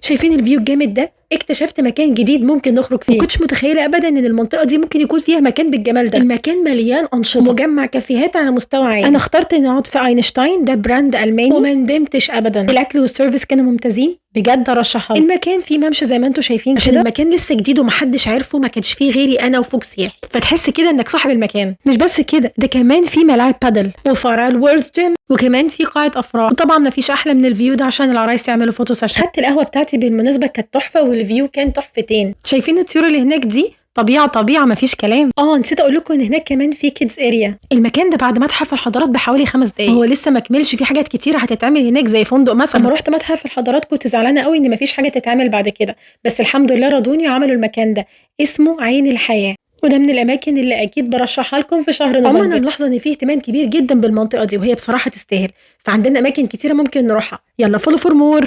شايفين الفيو الجامد ده؟ اكتشفت مكان جديد ممكن نخرج فيه. ما كنتش متخيله ابدا ان المنطقه دي ممكن يكون فيها مكان بالجمال ده. المكان مليان انشطه، مجمع كافيهات على مستوى عالي. انا اخترت اني اقعد في اينشتاين، ده براند الماني، وما ندمتش ابدا. الاكل والسيرفيس كانوا ممتازين بجد، ارشحها. المكان فيه ممشى زي ما انتم شايفين عشان المكان لسه جديد ومحدش عارفه، ما كانش فيه غيري انا وفوق سياحي، فتحس كده انك صاحب المكان. مش بس كده، ده كمان في ملاعب بادل وفرع الورلد جيم، وكمان في قاعه افراح. وطبعا مفيش احلى من الفيو ده عشان العرايس يعملوا فوتو سيشن. خدت القهوه بتاعتي بالمناسبه كانت تحفه، والفيو كان تحفتين. شايفين الطيور اللي هناك دي؟ طبيعه مفيش كلام. نسيت اقول لكم ان هناك كمان في كيدز اريا. المكان ده بعد متحف الحضارات بحوالي 5 دقايق، هو لسه ما كملش، في حاجات كتيره هتتعمل هناك زي فندق مثلا. لما رحت متحف الحضارات كنت زعلانه قوي ان مفيش حاجه تتعمل بعد كده، بس الحمد لله رضوني وعملوا المكان ده، اسمه عين الحياه، وده من الاماكن اللي اكيد برشحها لكم في شهر نوفمبر. عموما انا ملاحظه ان فيه اهتمام كبير جدا بالمنطقه دي، وهي بصراحه تستاهل، فعندنا اماكن كتيره ممكن نروحها. يلا فولو فور مور.